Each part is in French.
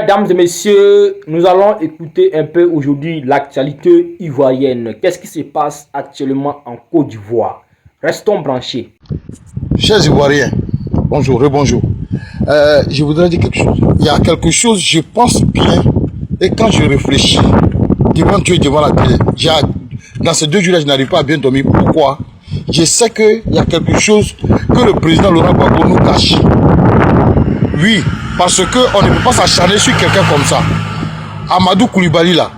Mesdames et messieurs, nous allons écouter un peu aujourd'hui l'actualité ivoirienne. Qu'est-ce qui se passe actuellement en Côte d'Ivoire? Restons branchés. Chers Ivoiriens, bonjour, rebonjour. Je voudrais dire quelque chose. Il y a quelque chose, je pense bien, et quand je réfléchis, devant Dieu et devant la télé, dans ces 2 jours-là, je n'arrive pas à bien dormir. Pourquoi? Je sais qu'il y a quelque chose que le président Laurent Gbagbo nous cache. Oui, parce qu'on ne peut pas s'acharner sur quelqu'un comme ça. Amadou Koulibaly là,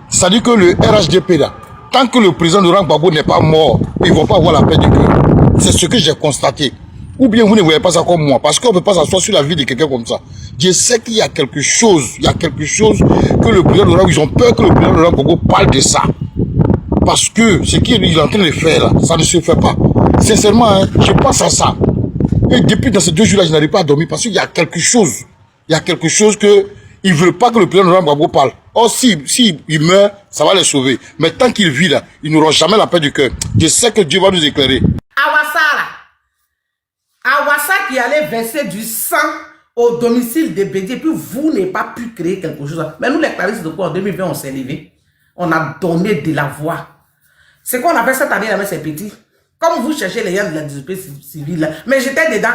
ça dit que le RHDP là, tant que le président Laurent Gbagbo n'est pas mort, ils ne vont pas avoir la paix du cœur. C'est ce que j'ai constaté. Ou bien vous ne voyez pas ça comme moi, parce qu'on ne peut pas s'asseoir sur la vie de quelqu'un comme ça. Je sais qu'il y a quelque chose, que le président Laurent, ils ont peur que le président Laurent Gbagbo parle de ça. Parce que ce qu'il est en train de faire là, ça ne se fait pas. Sincèrement, hein, je pense à ça. Et depuis dans ces 2 jours-là, je n'arrive pas à dormir parce qu'il y a quelque chose. Il y a quelque chose que ils ne veulent pas que le président Laurent Gbagbo parle. Or, si il meurt, ça va les sauver. Mais tant qu'il vit là, ils n'auront jamais la paix du cœur. Je sais que Dieu va nous éclairer. Awassa qui allait verser du sang au domicile de Bédié, puis vous n'avez pas pu créer quelque chose. Mais nous, les claristes de quoi, en 2020, on s'est levé. On a donné de la voix. C'est quoi on a fait cette année, là, mais c'est petit. Comme vous cherchez les gens de la désobéissance civile, là. Mais j'étais dedans.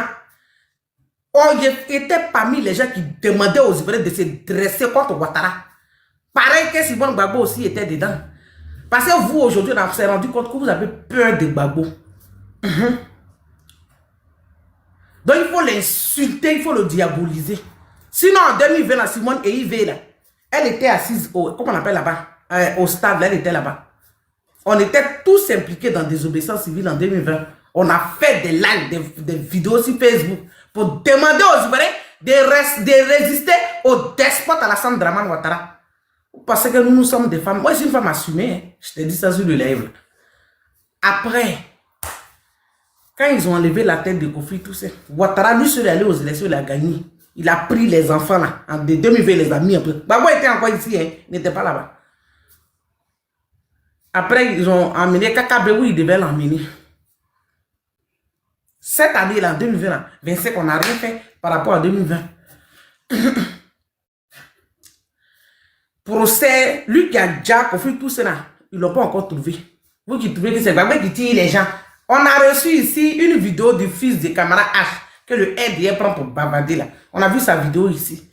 On était parmi les gens qui demandaient aux Ivoiriens de se dresser contre Ouattara. Pareil que Simon Gbagbo aussi était dedans. Parce que vous, aujourd'hui, on s'est rendu compte que vous avez peur de Gbagbo. Donc il faut l'insulter, il faut le diaboliser. Sinon en 2020, la Simone EIV, là, elle était assise au, comment on appelle là-bas, au stade, là, elle était là-bas. On était tous impliqués dans des obéissances civiles en 2020. On a fait des lives, des vidéos sur Facebook pour demander aux Ivoiriens de résister au despote Alassane Dramane Ouattara. Parce que nous sommes des femmes. Moi, je suis une femme assumée. Hein. Je te dis ça sur le live. Après, quand ils ont enlevé la tête de Kofi, tout ça, Ouattara, lui, seul allé aux élections, il a gagné. Il a pris les enfants là. En 2020, il les a mis un peu. Gbagbo était encore ici, hein. Il n'était pas là-bas. Après, ils ont emmené Kakabé, il devait l'emmener. Cette année-là, en 2020, 25, on n'a rien fait par rapport à 2020. Procès, lui qui a déjà Kofi, tout ça là, ils ne l'ont pas encore trouvé. Vous qui trouvez que c'est Gbagbo qui tire les gens. On a reçu ici une vidéo du fils de Camara H que le RDR prend pour bavarder là. On a vu sa vidéo ici.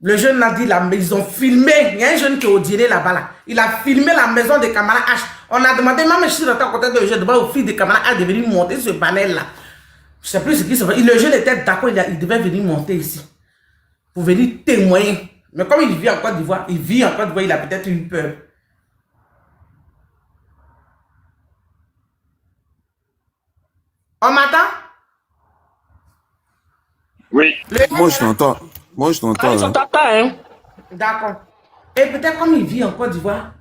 Le jeune a dit là, mais ils ont filmé. Il y a un jeune qui est au dîner là-bas là. Il a filmé la maison de Camara H. On a demandé, même si je suis rentré en contact de je demande au fils de Camara H de venir monter ce panel là. Je ne sais plus ce qui se fait. Le jeune était d'accord, il devait venir monter ici. Pour venir témoigner. Mais comme il vit en Côte d'Ivoire, il a peut-être eu peur. On m'attend? Oui. Moi, je t'entends. Moi, je t'entends. Ah, hein? D'accord. Et peut-être comme il vit en Côte d'Ivoire,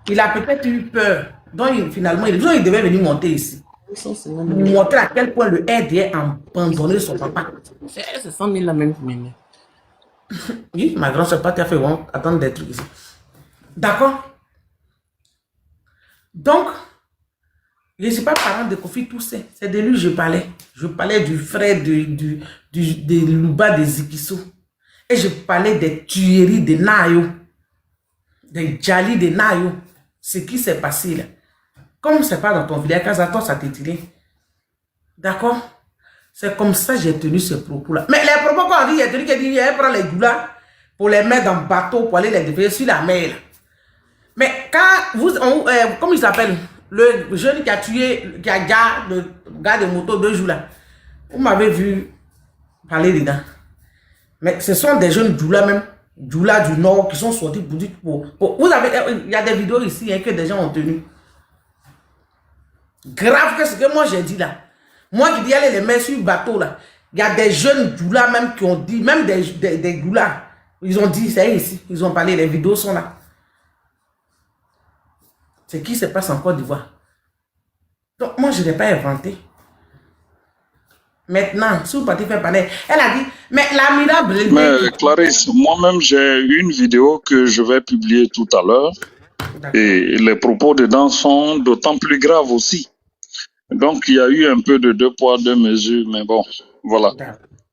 il a peut-être eu peur. Donc, finalement, il devait venir monter ici. Montrer à quel point le RDR a abandonné son papa. C'est 100 000 la même famille. Oui, ma grande soeur, pas tout à fait bon. Attendre des trucs ici. D'accord? Donc, je ne suis pas parent de Kofi Toussé. C'est de lui que je parlais. Je parlais du frère de Louba de Zikiso. Et je parlais des tueries de Nayo. Des Djali de Nayo. Ce qui s'est passé là. Comme ce n'est pas dans ton village, quand ça t'est tiré. D'accord? C'est comme ça que j'ai tenu ce propos-là. Mais les propos qu'on dit, il y a tenu qui dit, il prend les doulas pour les mettre dans le bateau, pour aller les défendre sur la mer. Là. Mais quand vous, comment il s'appelle? Le jeune qui a tué, qui a gardé le gars de moto 2 jours là. Vous m'avez vu parler dedans. Mais ce sont des jeunes Djoula même, Djoula du Nord qui sont sortis pour dire vous avez, il y a des vidéos ici hein, que des gens ont tenues. Grave que ce que moi j'ai dit là. Moi qui dis aller les mettre sur le bateau là. Il y a des jeunes Djoula même qui ont dit, même des Djoula, ils ont dit, c'est ici, ils ont parlé, les vidéos sont là. C'est qui se passe en Côte d'Ivoire. Donc, moi, je n'ai pas inventé. Maintenant, si vous partez faire parler, elle a dit, mais l'admirable... Mais Clarisse, moi-même, j'ai une vidéo que je vais publier tout à l'heure. Et les propos dedans sont d'autant plus graves aussi. Donc, il y a eu un peu de 2 poids, 2 mesures, mais bon, voilà.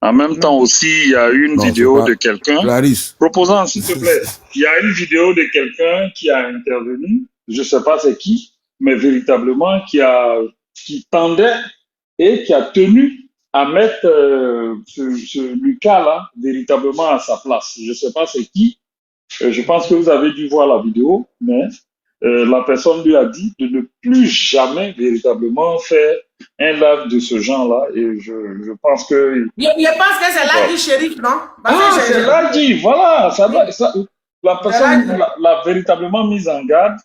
En même temps aussi, il y a une Non, vidéo c'est pas de quelqu'un Clarisse. proposant, s'il te plaît. Il y a une vidéo de quelqu'un qui a intervenu, je sais pas c'est qui, mais véritablement qui tendait et qui a tenu à mettre ce Lucas-là véritablement à sa place. Je sais pas c'est qui. Je pense que vous avez dû voir la vidéo, mais la personne lui a dit de ne plus jamais véritablement faire un live de ce genre-là. Et je pense que... Je pense que c'est là du shérif, non? Parce Ah, que c'est là dit, voilà. La personne l'a véritablement mise en garde.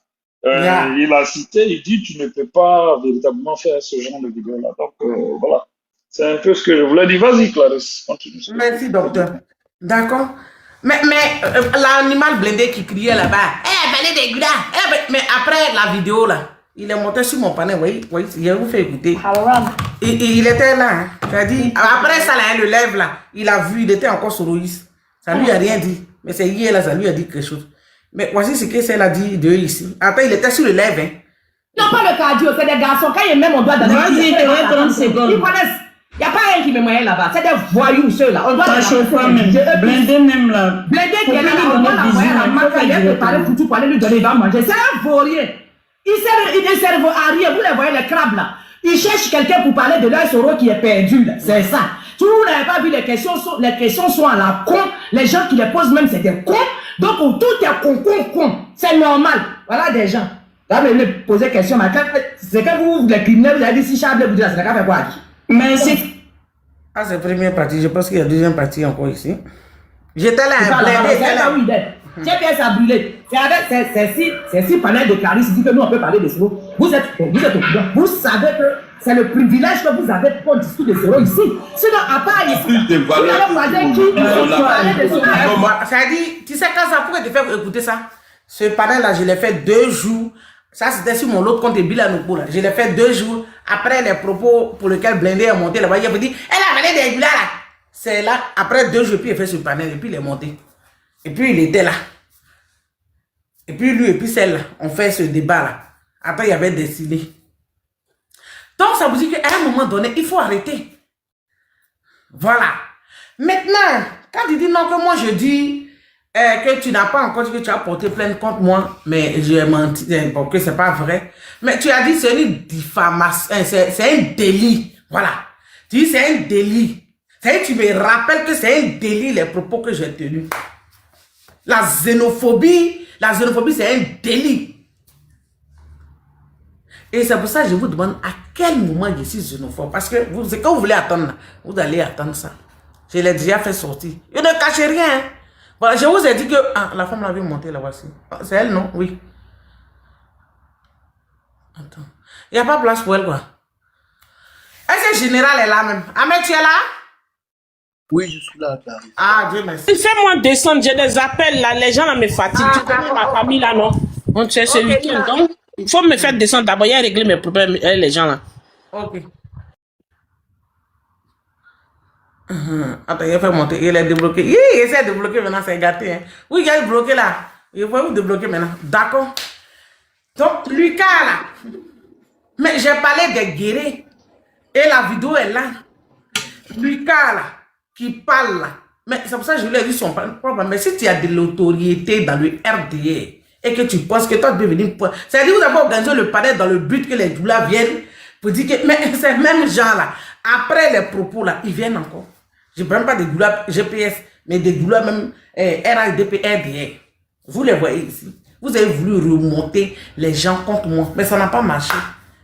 Yeah. Il a cité, il dit, tu ne peux pas véritablement faire ce genre de vidéo-là. Donc, voilà. C'est un peu ce que je voulais dire. Vas-y, Clarisse, continue. Merci, docteur. D'accord. Mais l'animal blindé qui criait là-bas, venez des goudas. Mais après la vidéo, là, il est monté sur mon panel, oui, je vous fais écouter. Il était là, hein. C'est-à-dire, après ça, là, le lève là, il a vu, il était encore sur Loïs. Ça lui a rien dit. Mais c'est hier, là, ça lui a dit quelque chose. Mais voici ce que celle a dit de ici. Après, il était sur le lève, hein. Non, pas le cardio, c'est des garçons. Quand ils même on doit donner. Vas-y, tu vas 30 secondes. Ils connaissent. Il n'y a pas un qui me moyen là-bas. C'est des voyous, ceux-là. On doit Pas chauffeur même. Blindé même là. Blindé qui est là, on doit l'envoyer à la marque, il est préparé pour tout, pour aller lui donner, il va manger. C'est un vaurien. Il ne servent à rien. Vous les voyez, les crabes là. Ils cherchent quelqu'un pour parler de leur soro qui est perdu là. C'est ça. Tout le monde n'avez pas vu les questions sont à la con. Les gens qui les posent même, c'est des cons. Donc, tout est con. C'est normal. Voilà des gens. Là, vous me posez question, mais c'est que vous, les criminels, vous avez dit si Charles vous dit, c'est qu'à faire quoi? Mais c'est... Ah, c'est la première partie. Je pense qu'il y a la deuxième partie encore ici. J'étais là, un blindé. J'ai bien ça brûlé. C'est si panel de Clarisse dit que nous on peut parler de zéro. Vous êtes au courant. Vous savez que c'est le privilège que vous avez pour discuter de zéro ici. Sinon, à part ici, vous allez parler de zéro. Ça dit, tu sais quand ça pourrait te faire écouter ça? Ce panel-là, je l'ai fait 2 jours. Ça, c'était sur mon autre compte de Bilanopo, là. Je l'ai fait 2 jours après les propos pour lesquels Blindé est monté là-bas. Il a dit, elle a mené des goulas là. C'est là, après 2 jours, puis il a fait ce panel, et puis il est monté. Et puis il était là. Et puis lui, et puis celle-là, on fait ce débat-là. Après, il y avait Destiné. Donc, ça vous dit qu'à un moment donné, il faut arrêter. Voilà. Maintenant, quand il dit non, que moi je dis que tu n'as pas encore dit que tu as porté plainte contre moi, mais j'ai menti, bon, que c'est pas vrai. Mais tu as dit c'est une diffamation, c'est un délit. Voilà. Tu dis c'est un délit. Tu me rappelles que c'est un délit les propos que j'ai tenus. La xénophobie, c'est un délit. Et c'est pour ça que je vous demande à quel moment je suis xénophobe. Parce que c'est quand vous voulez attendre, vous allez attendre ça. Je l'ai déjà fait sortir. Je ne cache rien. Hein. Voilà, je vous ai dit que la femme l'avait monté là, voici. C'est elle, non? Oui. Attends. Il n'y a pas place pour elle, quoi. Est-ce que le général est là même? Ahmed, tu es là? Oui, je suis là, Clarisse. Ah, Dieu merci. Fais-moi descendre, j'ai des appels là, les gens là me fatiguent. Tu connais ma famille là, non? On c'est ce week-end, donc il faut me faire descendre d'abord, il y a régler mes problèmes avec les gens là. Ok. Attends, il a fait monter, il est débloqué. Il essaie de débloquer maintenant, c'est gâté. Hein. Oui, il est bloqué là. Il faut vous débloquer maintenant. D'accord. Donc, Lucas là. Mais j'ai parlé des guéris. Et la vidéo est là. Lucas là, qui parle là. Mais c'est pour ça que je lui ai dit son problème. Mais si tu as de l'autorité dans le RDA et que tu penses que toi tu peux venir... C'est-à-dire que vous avez organisé le panel dans le but que les doulas viennent pour dire que... Mais ces mêmes gens là, après les propos là, ils viennent encore. Je ne parle pas des doulas GPS, mais des doulas même RADP, RDA. Vous les voyez ici. Vous avez voulu remonter les gens contre moi, mais ça n'a pas marché.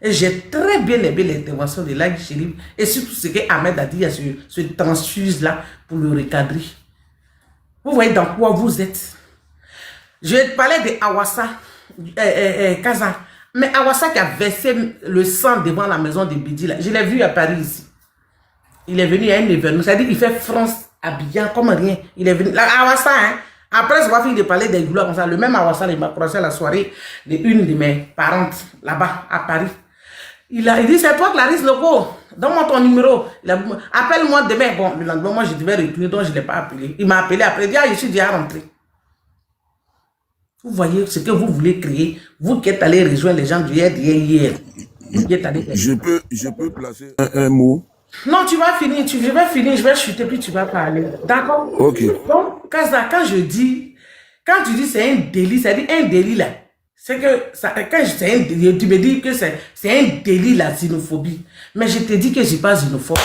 Et j'ai très bien aimé l'intervention de Lagui Chérif et surtout ce que Ahmed a dit à ce transfuse-là pour le recadrer. Vous voyez dans quoi vous êtes. Je vais te parler de Awassa, Kazan. Mais Awassa qui a versé le sang devant la maison de Bidi, là, je l'ai vu à Paris ici. Il est venu à un événement, c'est-à-dire qu'il fait France habillant comme rien. Il est venu, là, Awassa, hein. Après, je vais finir de parler des goulots comme ça. Le même Awassa, il m'a croisé à la soirée d'une de mes parentes là-bas à Paris. Il dit, c'est toi Clarisse Loco, donne-moi ton numéro. Appelle-moi demain. Bon, le lendemain, moi je devais retourner, donc je ne l'ai pas appelé. Il m'a appelé après, il dit, je suis déjà rentré. Vous voyez ce que vous voulez créer. Vous qui êtes allé rejoindre les gens du hier. Je peux placer un mot. Non, tu vas finir, je vais finir, je vais chuter, puis tu vas parler. D'accord? Ok. Donc, Kaza, quand tu dis c'est un délit, ça dit un délit là. C'est que, c'est un délit, tu me dis que c'est un délit la xénophobie. Mais je te dis que je ne suis pas xénophobe.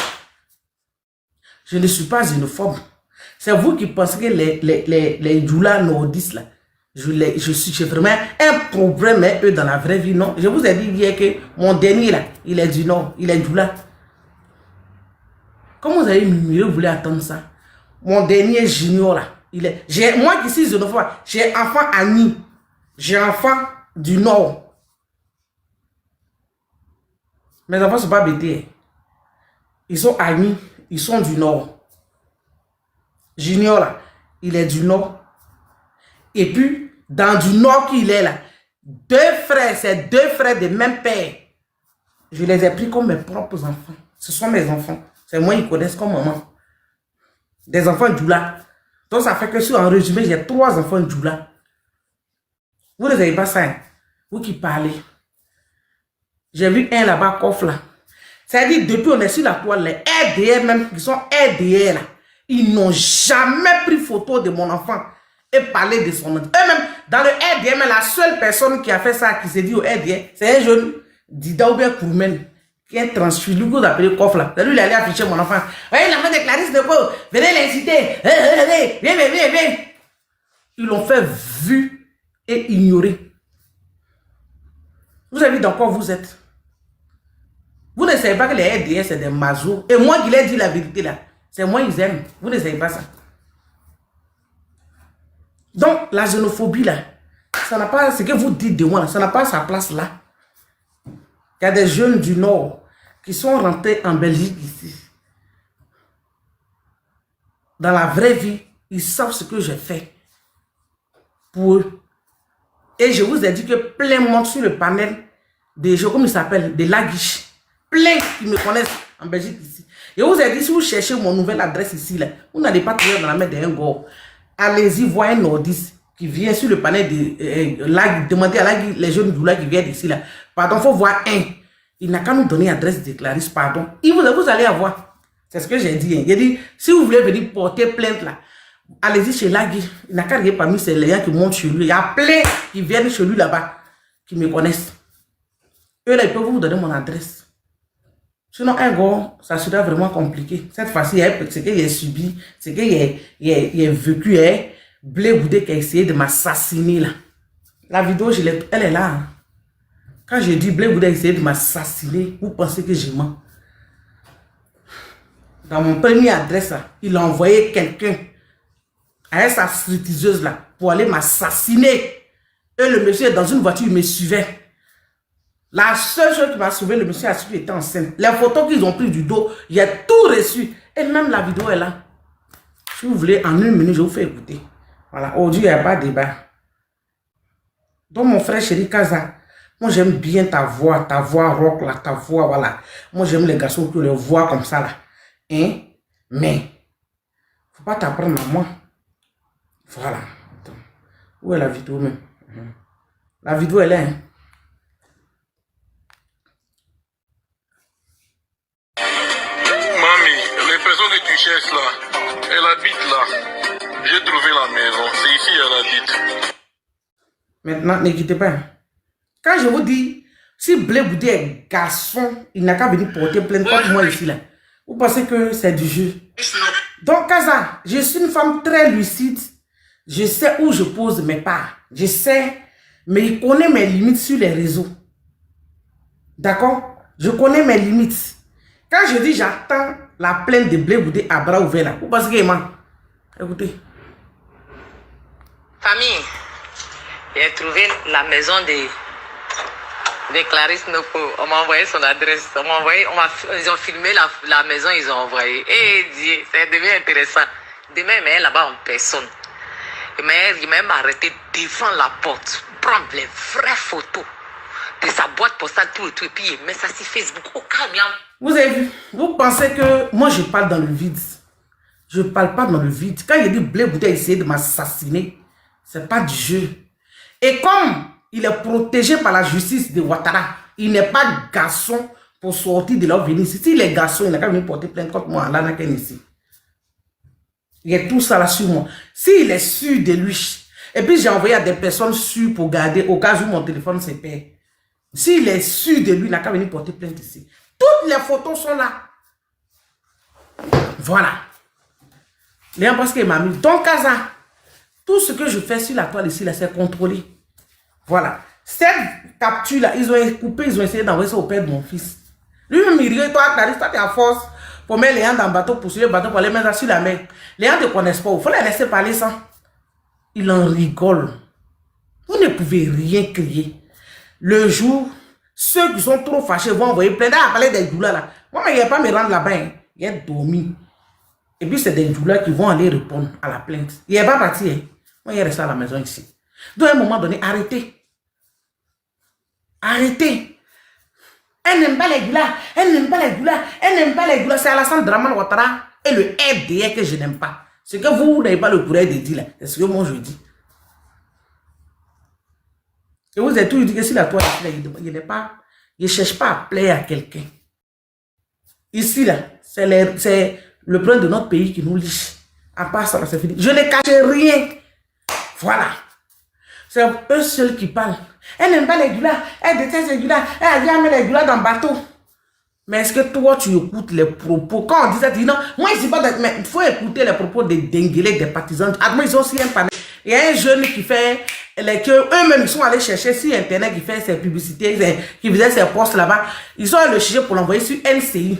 Je ne suis pas xénophobe. C'est vous qui pensez que les doulas nordistes là, j'ai vraiment un problème avec eux dans la vraie vie, non? Je vous ai dit hier que mon dernier là, il est du nord, il est doula. Comment vous allez murmurer, vous voulez attendre ça? Mon dernier junior là, moi qui suis xénophobe, j'ai enfant Annie, j'ai enfant du nord. Mes enfants ne sont pas bêtés. Ils sont Annie, ils sont du nord. Junior là, il est du nord. Et puis, dans du nord qu'il est là, c'est deux frères de même père. Je les ai pris comme mes propres enfants. Ce sont mes enfants. C'est moi qu'ils connaissent comme maman. Des enfants Djoula. Donc ça fait que si en résumé, j'ai 3 enfants Djoula. Vous ne avez pas ça, hein? Vous qui parlez. J'ai vu un là-bas, coffre là. C'est-à-dire, depuis on est sur la toile, les RDR même, qui sont RDR là, ils n'ont jamais pris photo de mon enfant et parlé de son nom. Eux-mêmes, dans le RDR, la seule personne qui a fait ça, qui s'est dit au RDR, c'est un jeune Dida Oubien Kourmen, qui est transféré, lui que vous appelez coffre là. Lui, il allait afficher mon enfant. Voyez l'enfant de Clarisse de Pau, venez l'inciter. Viens. Ils l'ont fait vu et ignoré. Vous avez vu dans quoi vous êtes? Vous ne savez pas que les RDR, c'est des mazos. Et moi qui l'ai dit la vérité là, c'est moi ils aiment. Vous ne savez pas ça. Donc, la xénophobie là, ça n'a pas, ce que vous dites de moi là, ça n'a pas sa place là. Il y a des jeunes du Nord qui sont rentrés en Belgique ici. Dans la vraie vie, ils savent ce que j'ai fait pour eux. Et je vous ai dit que plein de monde sur le panel des gens, comme ils s'appellent, des Laguiches. Plein qui me connaissent en Belgique ici. Et vous ai dit, si vous cherchez mon nouvelle adresse ici, là, vous n'allez pas trouver dans la main d'un gars. Allez-y voir un nordiste qui vient sur le panel de Lag, demandez à les jeunes doula qui viennent ici là. Pardon, il faut voir un. Il n'a qu'à nous donner l'adresse de Clarisse, pardon. Vous allez avoir. C'est ce que j'ai dit. Hein. J'ai dit, si vous voulez venir porter plainte là, allez-y chez Lagui. Il n'a qu'à rien parmi ces gens qui montent chez lui. Il y a plein qui viennent chez lui là-bas, qui me connaissent. Eux là, ils peuvent vous donner mon adresse. Sinon, un gars, ça serait vraiment compliqué. Cette fois-ci, c'est qu'il a subi, c'est qu'il a vécu, Blé Goudé qui a essayé de m'assassiner là. La vidéo, elle est là. Hein. Quand je dis Blé Goudé a essayé de m'assassiner, vous pensez que je mens. Dans mon premier adresse, là, il a envoyé quelqu'un à sa stripteaseuse là pour aller m'assassiner. Et le monsieur dans une voiture, il me suivait. La seule chose qui m'a sauvé, le monsieur a su qu'il était enceinte. Les photos qu'ils ont prises du dos, il a tout reçu. Et même la vidéo est là. Si vous voulez, en 1 minute, je vous fais écouter. Voilà, aujourd'hui, il n'y a pas de débat. Donc, mon frère chéri Kaza, moi, j'aime bien ta voix rock, là, ta voix, voilà. Moi, j'aime les garçons qui ont leur voix comme ça, là. Hein? Mais, faut pas t'apprendre à moi. Voilà. Attends. Où est la vidéo, même? La vidéo, elle est, hein? Les personnes que tu cherches là, elle habite là. J'ai trouvé la maison. C'est ici elle habite. Maintenant, ne quittez pas. Quand je vous dis, si Blé Goudé est garçon, il n'a qu'à venir porter plainte contre moi ici là. Vous pensez que c'est du jeu? Donc, Kaza, je suis une femme très lucide. Je sais où je pose mes pas. Je sais, mais il connaît mes limites sur les réseaux. D'accord? Je connais mes limites. Quand je dis j'attends la plainte de Blé Goudé à bras ouverts là, vous pensez qu'il ment? Écoutez. Famille, j'ai trouvé la maison de Clarisse Nopo. On m'a envoyé son adresse. Ils ont filmé la maison, ils ont envoyé. Et Dieu, ça devient intéressant. Demain, mais là-bas en personne. Mais il m'a même arrêté devant la porte. Prendre les vraies photos de sa boîte postale, tout et tout. Et puis il met ça sur Facebook. Au calme. Vous avez vu? Vous pensez que moi je parle dans le vide? Je ne parle pas dans le vide. Quand il dit Blé Goudé a essayé de m'assassiner, ce n'est pas du jeu. Et comme il est protégé par la justice de Ouattara, il n'est pas garçon pour sortir de là, venir ici. Si les garçons, il n'a qu'à venir porter plainte contre moi, là, n'a ici. Il y a tout ça là sur moi. S'il est sûr de lui, et puis j'ai envoyé à des personnes sûres pour garder au cas où mon téléphone se perd. S'il est sûr de lui, il n'a qu'à venir porter plainte ici. Toutes les photos sont là. Voilà. Les gens pensent qu'il m'a mis. Donc, Kaza, tout ce que je fais sur la toile ici, là, c'est contrôlé. Voilà. Cette capture-là, ils ont coupé, ils ont essayé d'envoyer ça au père de mon fils. Lui-même, il dit, toi, Clarisse, toi, tu es à force pour mettre les gens dans le bateau, pour suivre le bateau, pour les mettre sur la mer. Les gens ne te connaissent pas. Il faut les laisser parler ça. Ils en rigolent. Vous ne pouvez rien crier. Le jour, ceux qui sont trop fâchés vont envoyer plein à parler des doulas là. Moi, mais il n'y a pas me rendre là-bas. Hein. Il y a dormi. Et puis, c'est des doulas qui vont aller répondre à la plainte. Il n'est pas parti. Hein. Moi, il est resté à la maison ici. Donc, à un moment donné, arrêtez. Arrêtez. Elle n'aime pas les doulas. Elle n'aime pas les doulas. Elle n'aime pas les doulas. C'est Alassane Draman Ouattara et le RDR que je n'aime pas. Ce que vous n'avez pas le courage de dire là. C'est ce que moi je dis. Et vous avez toujours dit que si la toile il n'est pas, il ne cherche pas à plaire à quelqu'un. Ici là, c'est le problème de notre pays qui nous liche. À part ça, c'est fini. Je ne cache rien. Voilà. C'est eux seuls qui parlent. Elle n'aime pas les doulas. Elle déteste les doulas. Elle vient mettre les doulas dans le bateau. Mais est-ce que toi, tu écoutes les propos? Quand on dit ça, tu dis non, moi, je ne sais pas, mais il faut écouter les propos des denguelés, des partisans. Admettons, ils ont aussi un panel. Il y a un jeune qui fait, eux-mêmes, ils sont allés chercher sur Internet, qui fait ses publicités, qui faisait ses posts là-bas. Ils sont allés le chercher pour l'envoyer sur NCI.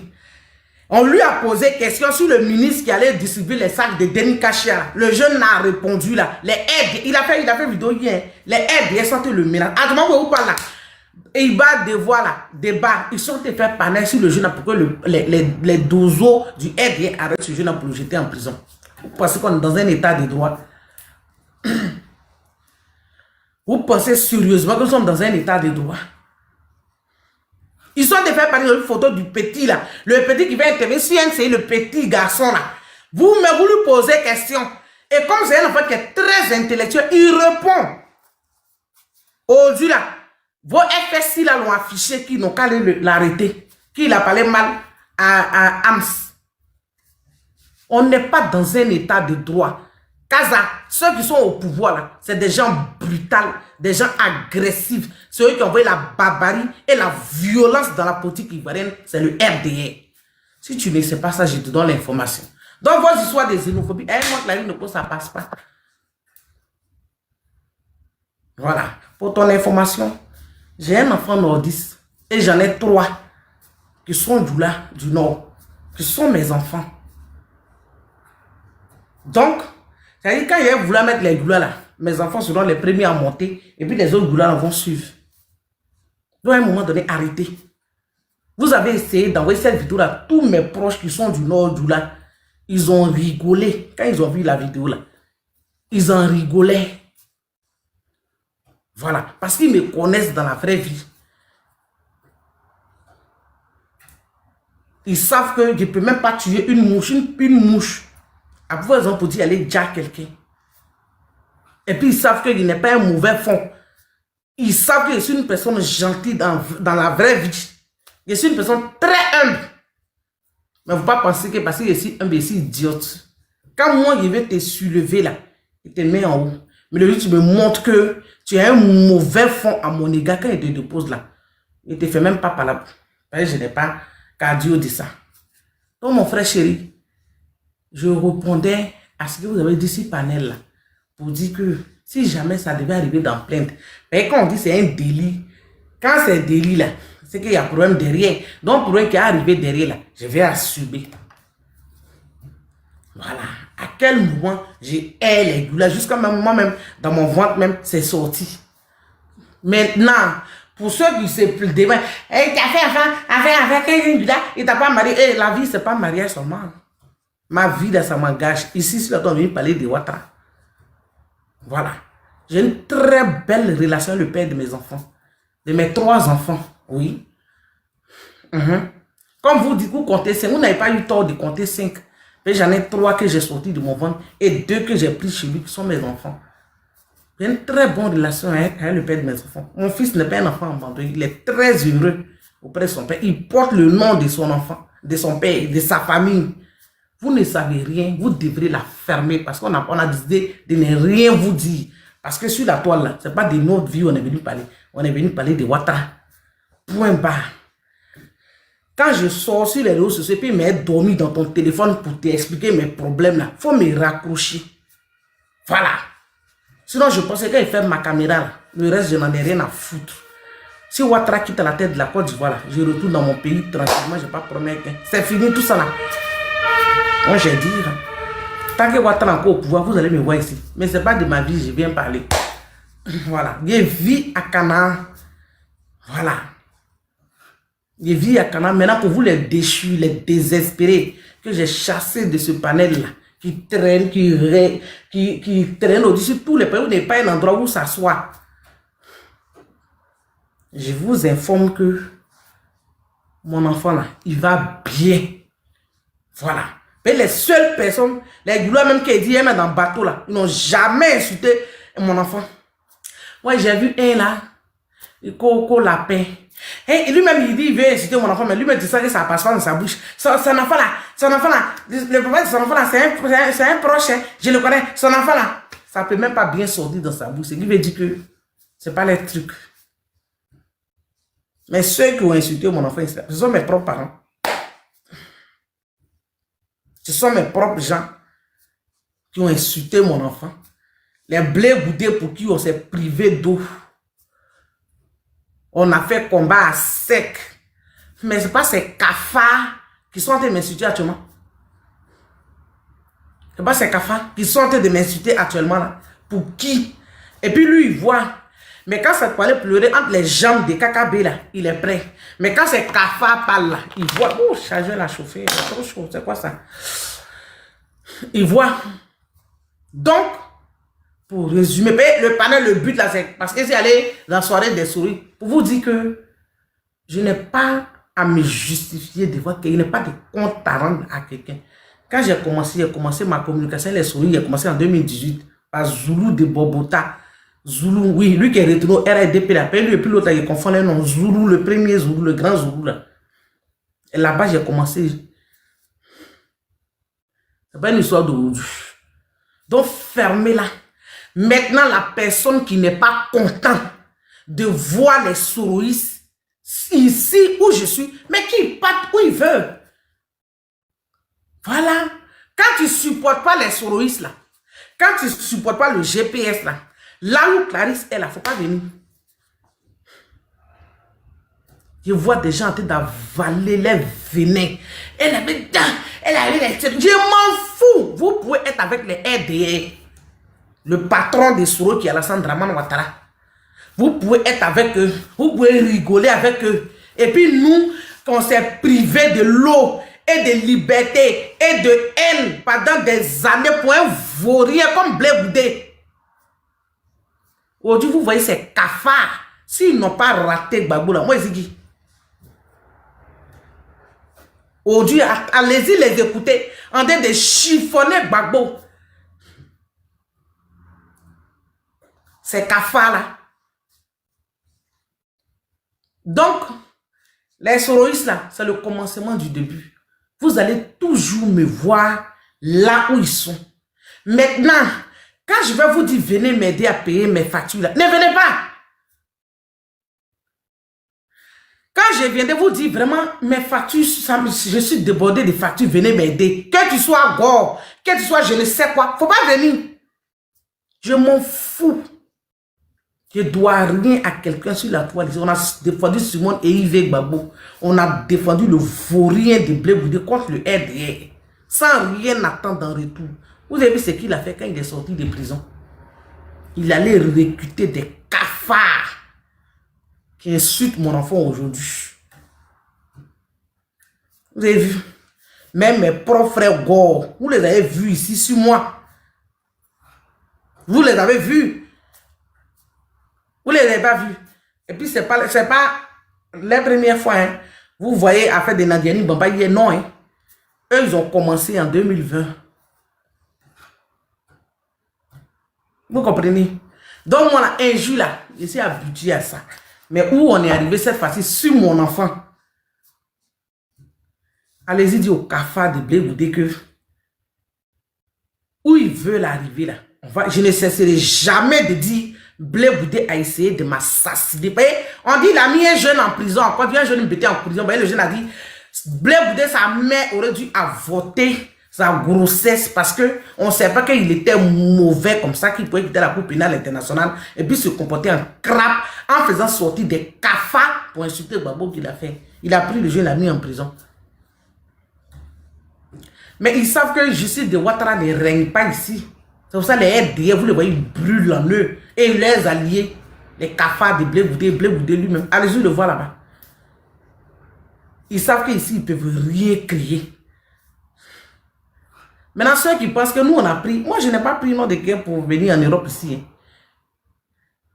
On lui a posé question sur le ministre qui allait distribuer les sacs de Denis Kachia. Le jeune a répondu là. Les aides, il a fait vidéo hier. Les aides, ils sont le ménage. À moment où vous parlez là. Et il va devoir là, débat. Ils sont fait panel sur le jeune pour que les dozos du aide arrêtent ce jeune pour le jeter en prison. Vous pensez qu'on est dans un état de droit? Vous pensez sérieusement que nous sommes dans un état de droit? Ils sont fait parler une photo du petit là. Le petit qui va intervenir sur c'est le petit garçon là. Vous lui posez question. Et comme c'est un enfant qui est très intellectuel, il répond. Aujourd'hui là, vos FSI là l'ont affiché qui n'ont qu'à l'arrêter. Qu'il a parlé mal à Ams. On n'est pas dans un état de droit. Kaza, ceux qui sont au pouvoir là, c'est des gens brutaux, des gens agressifs. Ceux qui ont envoyé la barbarie et la violence dans la politique ivoirienne, c'est le RDR. Si tu ne sais pas ça, je te donne l'information. Donc, vos histoires de xénophobie, moi, la ligne de ça passe pas. Voilà. Pour ton information, j'ai un enfant nordiste et j'en ai 3 qui sont du Nord, qui sont mes enfants. Donc, c'est-à-dire quand il voulu mettre les goulas là, mes enfants seront les premiers à monter et puis les autres goulas vont suivre. Donc à un moment donné, arrêtez. Vous avez essayé d'envoyer cette vidéo là, tous mes proches qui sont du Nord du là, ils ont rigolé quand ils ont vu la vidéo là. Ils en rigolaient. Voilà, parce qu'ils me connaissent dans la vraie vie. Ils savent que je ne peux même pas tuer une mouche, une mouche. Après, ils ont pour dire aller dire quelqu'un. Et puis, ils savent qu'il n'est pas un mauvais fond. Ils savent que je suis une personne gentille dans la vraie vie. Je suis une personne très humble. Mais il ne faut pas penser que parce que je suis humble, je suis idiote. Quand moi, je vais te soulever là, et te mets en haut. Mais le jour tu me montres que tu as un mauvais fond à mon égard quand il te dépose là. Il ne te fait même pas parler. Je n'ai pas cardio de ça. Donc, mon frère chéri, je répondais à ce que vous avez dit sur panel là, pour dire que si jamais ça devait arriver dans plainte, mais quand on dit c'est un délit, quand c'est un délit là, c'est qu'il y a un problème derrière. Donc, pour problème qui est arrivé derrière là, je vais assumer. Voilà. À quel moment j'ai les goulas, jusqu'à moi-même, dans mon ventre même, c'est sorti. Maintenant, pour ceux qui se plient demain, hey, tu as fait quelqu'un là, il t'a pas marié. Hey, la vie, c'est pas mariage seulement. Ma vie, là, ça m'engage. Ici, si on vient parler de Ouattara. Voilà. J'ai une très belle relation avec le père de mes enfants. De mes 3 enfants. Oui. Comme vous dites, vous comptez 5. Vous n'avez pas eu tort de compter 5. Mais j'en ai 3 que j'ai sortis de mon ventre et 2 que j'ai pris chez lui qui sont mes enfants. J'ai une très bonne relation avec le père de mes enfants. Mon fils n'est pas un enfant abandonné. Il est très heureux auprès de son père. Il porte le nom de son enfant, de son père, de sa famille. Vous ne savez rien, vous devrez la fermer parce qu'on a décidé de ne rien vous dire. Parce que sur la toile, là, ce n'est pas de notre vie on est venu parler. On est venu parler de Ouattara. Point barre. Quand je sors sur les réseaux sociaux, puis me dormi dans ton téléphone pour t'expliquer mes problèmes là, il faut me raccrocher. Voilà. Sinon, je pensais qu'il fait ma caméra là. Le reste, je n'en ai rien à foutre. Si Ouattara quitte la tête de la Côte d'Ivoire, là, je retourne dans mon pays tranquillement, je n'ai pas de problème. C'est fini tout ça là. Moi, j'ai dit, tant que Ouattara est encore au pouvoir, vous allez me voir ici. Mais ce n'est pas de ma vie, je viens parler. Voilà. Je vis à Canaan. Voilà. Je vis à Canaan. Maintenant que vous les déchus, les désespérés, que j'ai chassés de ce panel-là, qui traînent, qui traînent au-dessus de tous les pays, où n'est pas un endroit où s'asseoir. Je vous informe que mon enfant là, il va bien. Voilà. Mais les seules personnes, les goulois même qui disent, même dans le bateau là, ils n'ont jamais insulté mon enfant. Ouais, j'ai vu un là, Coco Lapin. Et lui-même, il dit, il veut insulter mon enfant, mais lui-même dit ça que ça passe pas dans sa bouche. Son enfant là, le problème de son enfant là, c'est un proche, hein, je le connais. Son enfant là, ça peut même pas bien sortir dans sa bouche. Ce qui veut dire que c'est pas les trucs. Mais ceux qui ont insulté mon enfant, ce sont mes propres parents. Ce sont mes propres gens qui ont insulté mon enfant. Les blés goudés pour qui on s'est privé d'eau. On a fait combat à sec. Mais ce n'est pas ces cafards qui sont en train de m'insulter actuellement. Ce n'est pas ces cafards qui sont en train de m'insulter actuellement là. Pour qui? Et puis lui, il voit. Mais quand ça peut aller pleurer entre les jambes de KKB là, il est prêt. Mais quand ces cafards parlent là, il voit. Oh, charger la chauffer. C'est trop chaud. C'est quoi ça? Il voit. Donc, pour résumer, le panel, le but là, c'est parce que c'est aller dans la soirée des souris. Pour vous dire que je n'ai pas à me justifier de voir qu'il n'y a pas de compte à rendre à quelqu'un. Quand j'ai commencé ma communication, les souris, j'ai commencé en 2018 par Zoulou de Bobota. Zoulou, oui, lui qui est retourné au RDP, la paix, lui et puis l'autre, il confond les noms. Zoulou, le premier Zoulou, le grand Zoulou là. Et là-bas, j'ai commencé. C'est pas une histoire d'aujourd'hui. Donc, fermez-la. Maintenant, la personne qui n'est pas contente de voir les souris ici où je suis, mais qui partent où ils veulent. Voilà. Quand tu ne supportes pas les souris là, quand tu ne supportes pas le GPS là, là où Clarisse est là, il ne faut pas venir. Je vois des gens en train d'avaler les venins. Elle avait les... Je m'en fous. Vous pouvez être avec les RDR. Le patron des souris qui est Alassane Dramane Ouattara. Vous pouvez être avec eux. Vous pouvez rigoler avec eux. Et puis nous, on s'est privé de l'eau et de liberté et de haine pendant des années pour un vaurien comme Blé Boudé. Aujourd'hui, vous voyez ces cafards. S'ils n'ont pas raté Gbagbo là, moi, je dis. Aujourd'hui, allez-y les écouter en train de chiffonner Gbagbo. Ces cafards là. Donc, les soroïstes là, c'est le commencement du début. Vous allez toujours me voir là où ils sont. Maintenant, quand je vais vous dire, venez m'aider à payer mes factures là, ne venez pas. Quand je viens de vous dire vraiment, mes factures, je suis débordé de factures, venez m'aider. Que tu sois gore, que tu sois je ne sais quoi, faut pas venir. Je m'en fous. Je ne dois rien à quelqu'un sur la toile. On a défendu Simone et Yves Gbagbo. On a défendu le vaurien de Blé Boudé contre le RDR. Sans rien attendre en retour. Vous avez vu ce qu'il a fait quand il est sorti de prison? Il allait recruter des cafards qui insultent mon enfant aujourd'hui. Vous avez vu? Même mes propres frères Gore, vous les avez vus ici sur moi. Vous les avez vus. Vous ne les avez pas vus. Et puis, ce n'est pas la première fois. Hein. Vous voyez, affaire de Nadiani Bamba, non. Hein. Eux, ils ont commencé en 2020. Vous comprenez? Donc, moi, là, un jour, là, je suis habitué à ça. Mais où on est arrivé cette fois-ci, sur mon enfant, allez-y dire au cafard de Blé Goudé que où ils veulent arriver là, je ne cesserai jamais de dire Blé Goudé a essayé de m'assassiner. On dit il a mis un jeune en prison, quand un jeune était en prison, le jeune a dit Blé Goudé, sa mère aurait dû avorter sa grossesse parce que on ne sait pas qu'il était mauvais comme ça, qu'il pouvait quitter la Cour pénale internationale et puis se comporter en crabe en faisant sortir des cafards pour insulter Gbagbo qu'il a fait. Il a pris le jeune, il l'a mis en prison. Mais ils savent que la justice de Ouattara ne règne pas ici. C'est pour ça que les RDF, vous les voyez, ils brûlent en eux. Et leurs alliés, les cafards de Blé Goudé lui-même. Allez-y le voir là-bas. Ils savent qu'ici, ils ne peuvent rien crier. Maintenant, ceux qui pensent que nous, on a pris... Moi, je n'ai pas pris nom de guerre pour venir en Europe ici.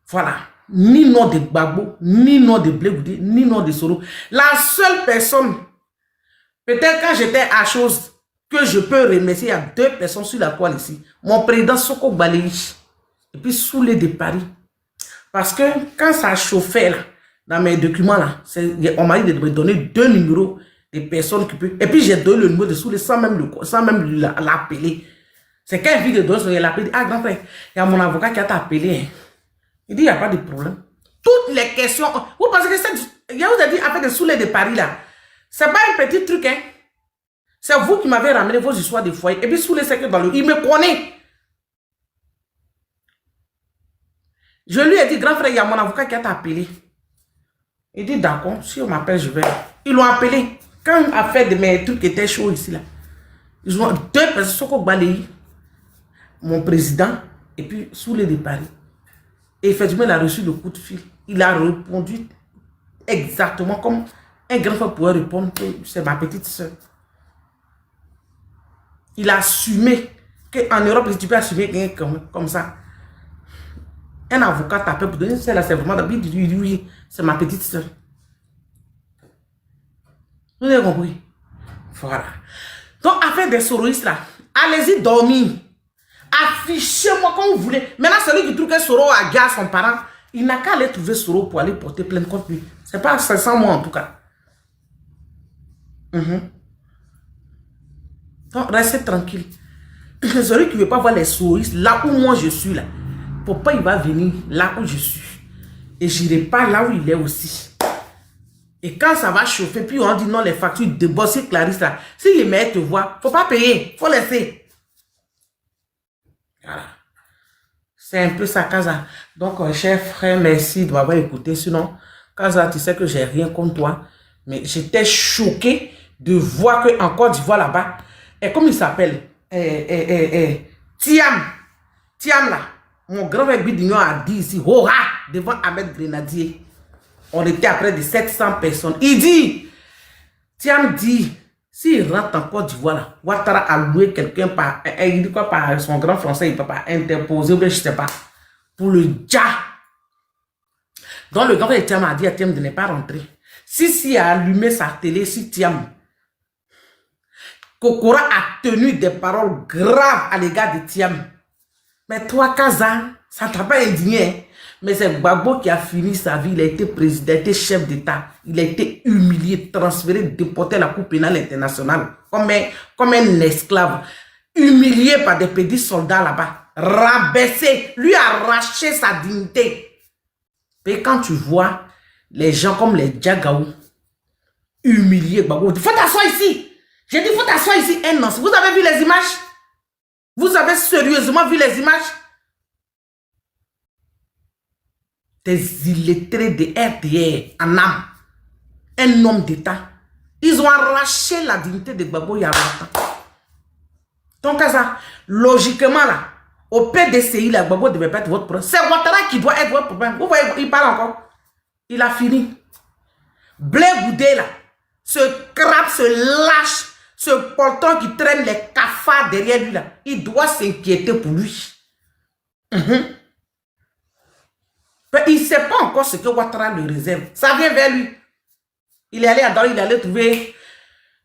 Voilà. Ni nom de Gbagbo, ni nom de Blé Goudé, ni nom de Soro. La seule personne, peut-être quand j'étais à chose... que je peux remercier, il y a 2 personnes sur la toile ici. Mon président Soko Baléich et puis Soulé de Paris. Parce que quand ça chauffait là, dans mes documents là, on m'a dit de me donner 2 numéros de personnes qui peuvent. Et puis j'ai donné le numéro de Soulé sans même l'appeler. C'est quand il vit de donner, il appelle, ah grand frère, il y a mon avocat qui a appelé. Hein. Il dit, il n'y a pas de problème. Toutes les questions, vous pensez que il y a vous dit avec le Soulé de Paris là, c'est pas un petit truc hein. C'est vous qui m'avez ramené vos histoires de foyer. Et puis sous les secrets dans le... Il me connaît. Je lui ai dit, grand frère, il y a mon avocat qui a appelé. Il dit, d'accord, si on m'appelle, je vais. Ils l'ont appelé. Quand on a fait de mes trucs qui étaient chauds ici, là, ils ont 2 personnes, Soko Baléi, mon président, et puis Soulé de Paris. Et effectivement, il a reçu le coup de fil. Il a répondu exactement comme un grand frère pourrait répondre que c'est ma petite soeur. Il a assumé qu'en Europe, tu peux assumer quelqu'un comme ça. Un avocat t'appelle pour donner celle-là, c'est vraiment d'habitude, il dit oui, c'est ma petite soeur. Vous avez compris? Voilà. Donc, affaire des soroistes là, allez-y dormir. Affichez-moi comme vous voulez. Maintenant, celui qui trouve que Soro a gagné son parent, il n'a qu'à aller trouver Soro pour aller porter plainte contre lui. C'est pas 500 mois en tout cas. Donc, restez tranquille. Celui qui ne veut pas voir les souris, là où moi je suis là, pourquoi il va venir là où je suis? Et je n'irai pas là où il est aussi. Et quand ça va chauffer, puis on dit non, les factures de bosser Clarisse là, si les mecs te voient, il ne faut pas payer, il faut laisser. Voilà. C'est un peu ça, Kaza. Donc, cher frère, merci de m'avoir écouté. Sinon, Kaza, tu sais que j'ai rien contre toi. Mais j'étais choqué de voir qu'en Côte d'Ivoire là-bas, et comme il s'appelle, Thiam là, mon grand-père Bidignon a dit ici, hurrah, devant Ahmed Grenadier. On était à près de 700 personnes. Il dit, Thiam dit, s'il rentre en Côte d'Ivoire là, Ouattara a loué quelqu'un par, il dit quoi, par son grand français, il ne peut pas interposer, ou bien je ne sais pas, pour le dja. Donc le grand-père Thiam a dit à Thiam de ne pas rentrer. Si a allumé sa télé, si Thiam, Kokora a tenu des paroles graves à l'égard de Thiam. Mais toi, Kaza, ça ne t'a pas indigné. Hein? Mais c'est Gbagbo qui a fini sa vie. Il a été président, il a été chef d'État. Il a été humilié, transféré, déporté à la Cour pénale internationale. Comme un esclave. Humilié par des petits soldats là-bas. Rabaissé. Lui a arraché sa dignité. Et quand tu vois les gens comme les Djagaou humiliés, Gbagbo, il faut t'asseoir ici. J'ai dit, il faut t'asseoir ici un an. Vous avez vu les images? Vous avez sérieusement vu les images? Des illettrés de RDR en âme. Un homme d'État. Ils ont arraché la dignité de Gbagbo il y a longtemps. Donc, ça, logiquement, là, au PDCI, là, Gbagbo ne devait pas être votre problème. C'est Ouattara qui doit être votre problème. Vous voyez, il parle encore. Il a fini. Blé Goudé, là, ce crabe, ce lâche, ce poltron qui traîne les cafards derrière lui, là, il doit s'inquiéter pour lui. Mais il ne sait pas encore ce que Ouattara le réserve. Ça vient vers lui. Il est allé à Dar, il est allé trouver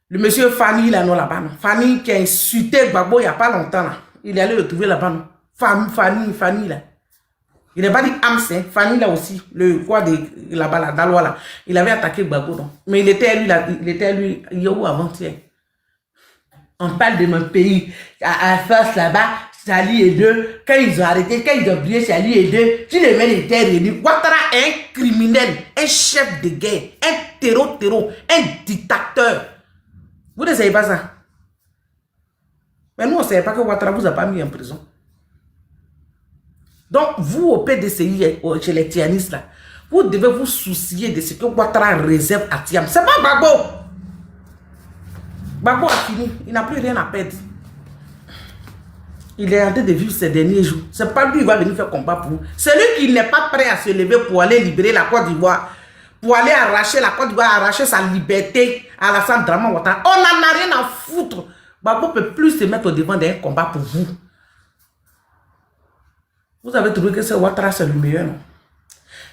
le monsieur Fanny là-bas. Fanny qui a insulté Gbagbo il n'y a pas longtemps. Là. Il est allé le trouver là-bas. Fanny là. Il n'a pas dit Amsen, Fanny là aussi, le quoi de là-bas, là, Dalois là. Il avait attaqué Gbagbo. Donc. Mais il était lui, Yahoo avant-hier. On parle de mon pays. À force là-bas, Charlie et deux. Quand ils ont arrêté, quand ils ont brillé Charlie et deux, tu les mets les terres réunies. Ouattara est un criminel, un chef de guerre, un terreau, un dictateur. Vous ne savez pas ça? Mais nous, on ne savait pas que Ouattara vous a pas mis en prison. Donc, vous, au PDCI, chez les tianistes, là, vous devez vous soucier de ce que Ouattara réserve à Tiam. C'est pas Gbagbo. Gbagbo a fini. Il n'a plus rien à perdre. Il est en train de vivre ses derniers jours. C'est pas lui qui va venir faire combat pour vous. C'est lui qui n'est pas prêt à se lever pour aller libérer la Côte d'Ivoire. Pour aller arracher la Côte d'Ivoire, arracher sa liberté à la Alassane Dramane Ouattara. On n'en a rien à foutre. Gbagbo ne peut plus se mettre au devant d'un combat pour vous. Vous avez trouvé que c'est Ouattara, c'est le meilleur, non?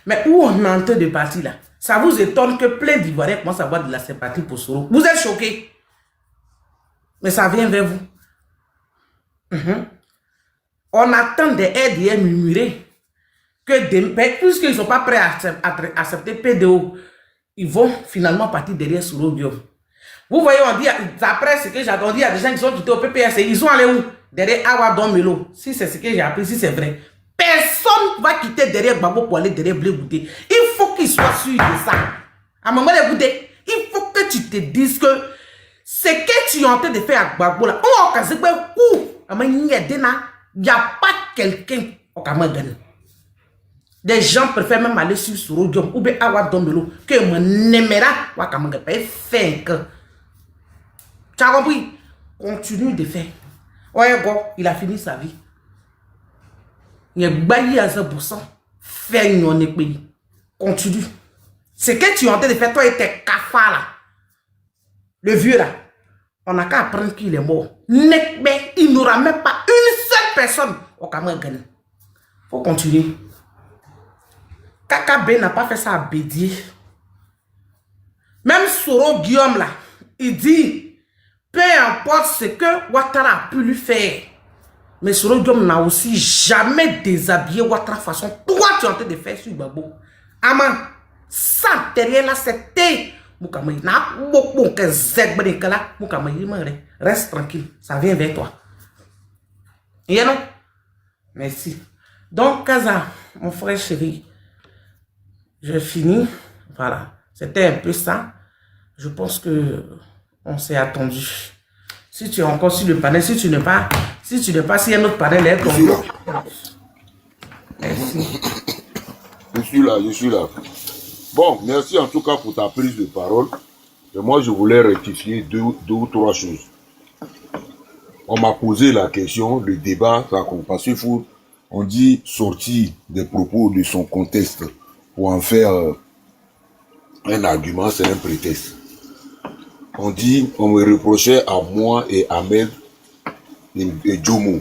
Mais où on est en train de partir là? Ça vous étonne que plein d'Ivoiriens commencent à avoir de la sympathie pour Soro. Vous êtes choqués. Mais ça vient vers vous. On attend des RDM murmurés que puisqu'ils ne sont pas prêts à accepter PDO, ils vont finalement partir derrière Soro Diom. Vous voyez, on dit, après ce que j'ai entendu, il y a des gens qui sont quittés au PPS. Ils sont allés où? Derrière Awa Don Melo. Si c'est ce que j'ai appris, si c'est vrai. Personne ne va quitter derrière Gbagbo pour aller derrière Blé Goudé. Il faut qu'il soit sûr de ça. À un moment de Goudé, il faut que tu te dises que ce que tu es en train de faire à Gbagbo là, il n'y a pas quelqu'un au Cameroun. Des gens préfèrent même aller sur Sorodium ou bien Awa Don Melo que mon n'aimera wa Cameroun. Fait que. Tu as compris? Continue de faire. Ouais, bon, il a fini sa vie. Il a baillé à 100%. Fais une pays. Continue. Ce que tu es en train de faire, toi et tes cafards là. Le vieux là. On n'a qu'à apprendre qu'il est mort. Il n'aura même pas une seule personne au Cameroun. Faut continuer. Kakabe n'a pas fait ça à Bédier. Même Soro Guillaume là, il dit, peu importe ce que Ouattara a pu lui faire, mais Soro Guillaume n'a aussi jamais déshabillé Ouattara façon toi tu es en train de faire sur Gbagbo. Aman, ça derrière là c'était Moukamay. N'a beaucoup que Zegbe de là, Moukamay, reste tranquille, ça vient vers toi. Et non? Merci. Donc, Kaza, mon frère chéri, je finis. Voilà. C'était un peu ça. Je pense que on s'est attendu. Si tu es encore sur le panel, si tu n'es pas, s'il y a un autre panel, est tombé. Merci. Je suis là. Bon, merci en tout cas pour ta prise de parole. Et moi, je voulais rectifier deux ou trois choses. On m'a posé la question, le débat, parce qu'il faut, on dit, sortir des propos de son contexte pour en faire un argument, c'est un prétexte. On dit, on me reprochait à moi et Ahmed et Jomo,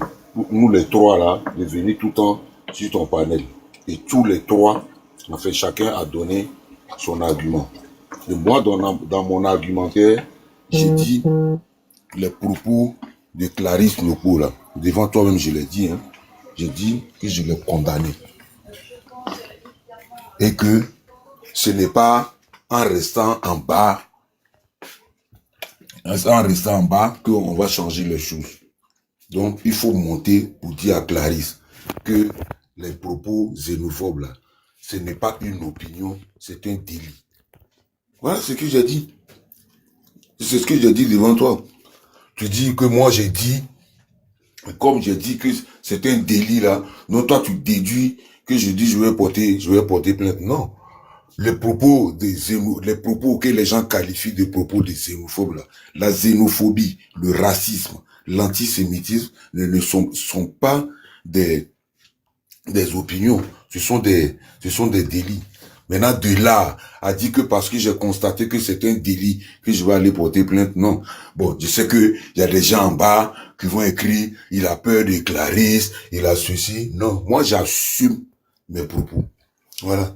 nous les trois là, de venir tout le temps sur ton panel. Et tous les trois, en fait, chacun a donné son argument. Et moi, dans mon argumentaire, j'ai dit les propos de Clarisse Nopo là, devant toi-même, je l'ai dit, hein, j'ai dit que je l'ai condamné. Et que ce n'est pas en restant en bas qu'on va changer les choses. Donc, il faut monter pour dire à Clarisse que les propos xénophobes là, ce n'est pas une opinion, c'est un délit. Voilà ce que j'ai dit. C'est ce que j'ai dit devant toi. Tu dis que moi j'ai dit, comme j'ai dit que c'est un délit là, non, toi tu déduis que je dis je vais porter plainte. Non. Les propos que les gens qualifient de propos de xénophobes là, la xénophobie, le racisme, l'antisémitisme ne sont pas des opinions, ce sont des délits. Maintenant, de là, a dit que parce que j'ai constaté que c'est un délit, que je vais aller porter plainte, non. Bon, je sais que il y a des gens en bas qui vont écrire, il a peur de Clarisse, il a ceci. Non, moi j'assume mes propos. Voilà.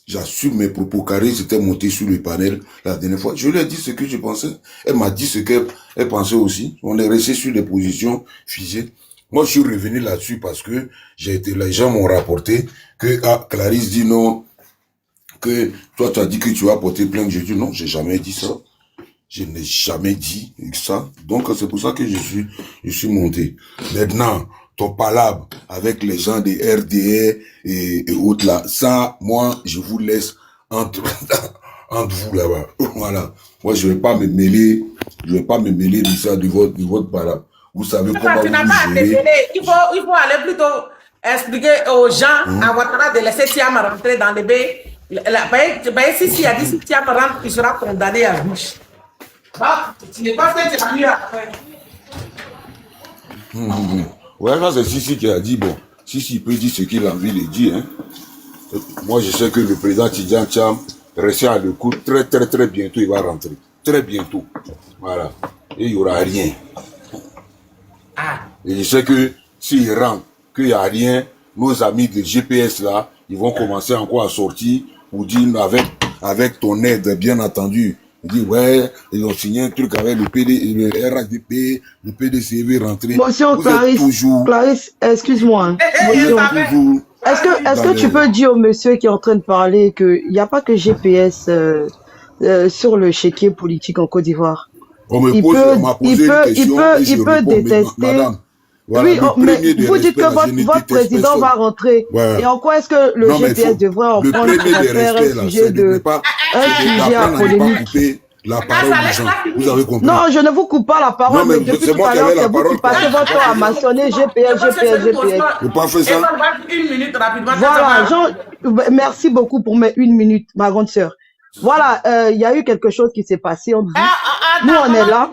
J'assume mes propos. Clarisse était montée sur le panel la dernière fois. Je lui ai dit ce que je pensais. Elle m'a dit ce qu'elle pensait aussi. On est resté sur des positions figées. Moi, je suis revenu là-dessus parce que les gens m'ont rapporté que Clarisse dit non, que toi, tu as dit que tu vas porter plainte. Je dis non, j'ai jamais dit ça. Je n'ai jamais dit ça. Donc, c'est pour ça que je suis monté. Maintenant, ton palabre avec les gens des RDR et autres là, ça, moi, je vous laisse entre, entre vous là-bas. Voilà. Moi, je vais pas me mêler de ça, de votre palabre. Vous savez comment Tu n'as vous pas à te gérez. mêler. Il faut aller plutôt expliquer aux gens à Ouattara de laisser Thiam rentrer dans le bain. Si a dit si Thiam rentre, il sera condamné à vie. Tu n'es pas fait, tu as mieux après. Ouais, ça c'est Sissi qui a dit, bon, Sissi peut dire ce qu'il a envie de dire. Hein. Moi, je sais que le président Tidjane Thiam, restez à l'écoute, très bientôt, il va rentrer. Très bientôt. Voilà. Et il n'y aura rien. Et je sais que s'il rentre, qu'il n'y a rien, nos amis de GPS là, ils vont commencer encore à sortir pour dire avec ton aide, bien entendu. Ils disent, ouais, ils ont signé un truc avec le RHDP, le PDCV rentré. Motion Clarisse, excuse-moi. Est-ce que tu peux dire au monsieur qui est en train de parler qu'il n'y a pas que GPS sur le chéquier politique en Côte d'Ivoire? Il peut détester. Madame, voilà, oui, mais vous dites que votre président va rentrer. Ouais. Et en quoi est-ce que le GPS devrait en prendre pour faire un sujet à polémique? La parole des gens. Vous avez compris? Non, je ne vous coupe pas la parole, mais depuis tout à l'heure, c'est vous qui passez votre temps à mentionner GPS. Je pas fait ça. Une minute rapidement. Voilà, merci beaucoup pour mes 1 minute, ma grande sœur. Voilà, il y a eu quelque chose qui s'est passé entre vous. Nous, on est là.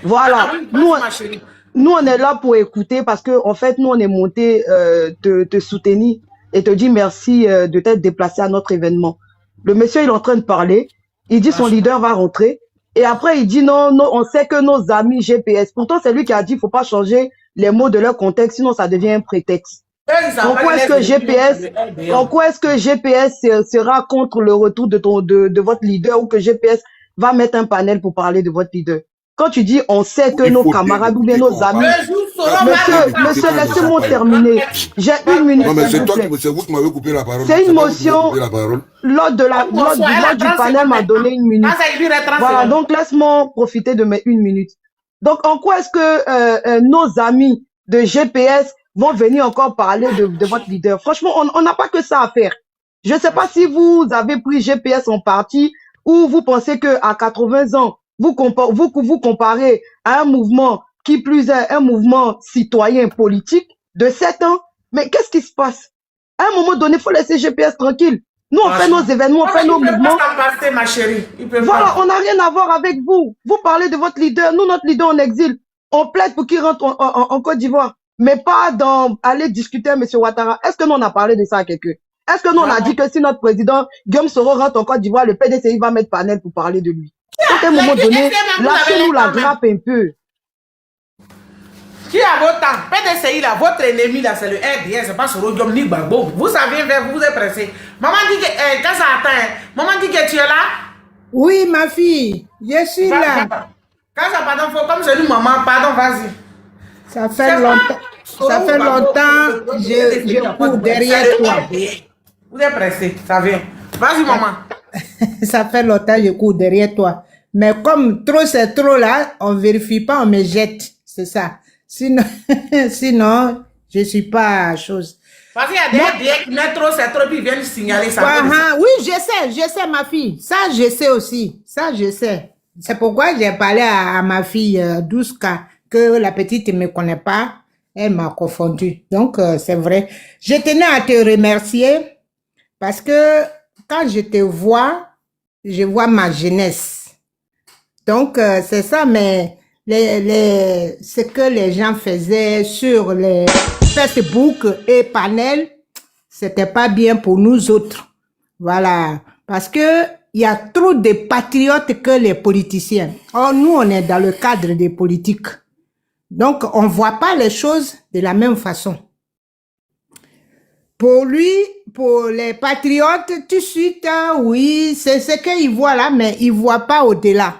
Voilà, nous, on est là pour écouter parce que, en fait, nous, on est monté te soutenir et te dire merci de t'être déplacé à notre événement. Le monsieur, il est en train de parler. Il dit son leader va rentrer. Et après, il dit non, on sait que nos amis GPS. Pourtant, c'est lui qui a dit qu'il ne faut pas changer les mots de leur contexte, sinon ça devient un prétexte. Pourquoi est-ce que GPS sera contre le retour de votre leader ou que GPS va mettre un panel pour parler de votre leader? Quand tu dis on sait que nos camarades ou bien nos amis, monsieur, laissez-moi terminer. J'ai 1 minute. Non, mais c'est vous qui m'avez coupé la parole. C'est une motion. Lors du panel m'a donné 1 minute. Voilà, donc laisse-moi profiter de mes 1 minute. Donc, en quoi est-ce que nos amis de GPS vont venir encore parler de votre leader? Franchement, on n'a pas que ça à faire. Je ne sais pas si vous avez pris GPS en partie ou vous pensez qu'à 80 ans, vous comparez à un mouvement qui plus est un mouvement citoyen politique de 7 ans. Mais qu'est-ce qui se passe? À un moment donné, il faut laisser GPS tranquille. Nous, on fait nos événements, on fait nos mouvements. Voilà, on n'a rien à voir avec vous. Vous parlez de votre leader. Nous, notre leader en exil, on plaide pour qu'il rentre en Côte d'Ivoire. Mais pas aller discuter avec M. Ouattara. Est-ce que nous, on a parlé de ça à quelqu'un? Est-ce que nous, on a dit que si notre président Guillaume Soro rentre en Côte d'Ivoire, le PDCI va mettre panel pour parler de lui? À un moment donné, lâchez-nous la grappe un peu. Qui a votre temps? PDCI là, votre ennemi là, c'est le RDS, c'est pas Soro Guillaume ni Gbagbo. Vous savez, vous êtes pressé. Maman dit que, quand ça attend, maman dit que tu es là? Oui, ma fille, je suis là. Quand ça, pardon, faut comme je dis maman, pardon, vas-y. Ça fait longtemps, je cours derrière toi. Vous êtes pressé, ça vient. Vas-y, maman. Ça fait longtemps, je cours derrière toi. Mais comme trop c'est trop là, on ne vérifie pas, on me jette. C'est ça. Sinon, je ne suis pas à chose. Parce qu'il y a des qui mettent trop, c'est trop, puis ils viennent signaler ça. Oui, je sais, ma fille. Ça, je sais aussi. Ça, je sais. C'est pourquoi j'ai parlé à ma fille 12K, que la petite ne me connaît pas. Elle m'a confondu. Donc, c'est vrai. Je tenais à te remercier parce que quand je te vois, je vois ma jeunesse. Donc, c'est ça, mais ce que les gens faisaient sur les Facebook et panel, c'était pas bien pour nous autres. Voilà. Parce que il y a trop de patriotes que les politiciens. Or, nous, on est dans le cadre des politiques. Donc, on voit pas les choses de la même façon. Pour lui, pour les patriotes, tout de suite, oui, c'est ce qu'ils voient là, mais ils voient pas au-delà.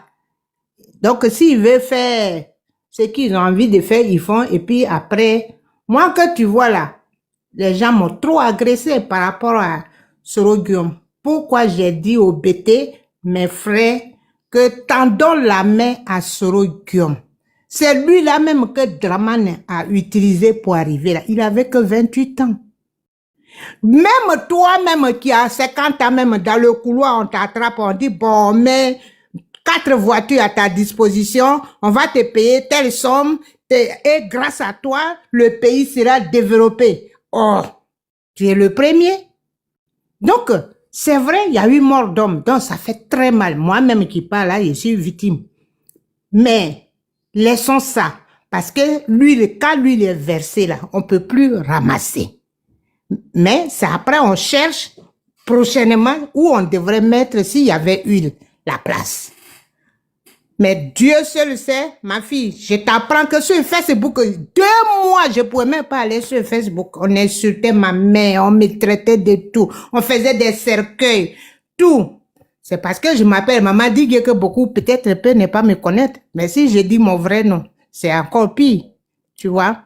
Donc, s'ils veulent faire ce qu'ils ont envie de faire, ils font. Et puis après, moi que tu vois là, les gens m'ont trop agressé par rapport à Soro Guillaume. Pourquoi j'ai dit au BT, mes frères, que tendons la main à Soro Guillaume. C'est lui-là même que Dramane a utilisé pour arriver là. Il avait que 28 ans. Même toi-même qui as 50 ans, même dans le couloir, on t'attrape, on dit, bon, mais 4 voitures à ta disposition, on va te payer telle somme, et grâce à toi, le pays sera développé. Oh, tu es le premier. Donc, c'est vrai, il y a eu mort d'homme, donc ça fait très mal. Moi-même qui parle là, je suis victime. Mais, laissons ça, parce que quand l'huile est versée là, on ne peut plus ramasser. Mais c'est après, on cherche prochainement où on devrait mettre, s'il y avait huile, la place. Mais Dieu seul sait, ma fille, je t'apprends que sur Facebook, 2 mois, je ne pouvais même pas aller sur Facebook. On insultait ma mère, on me traitait de tout. On faisait des cercueils, tout. C'est parce que je m'appelle, maman dit que beaucoup peut-être peut ne pas me connaître. Mais si je dis mon vrai nom, c'est encore pire, tu vois.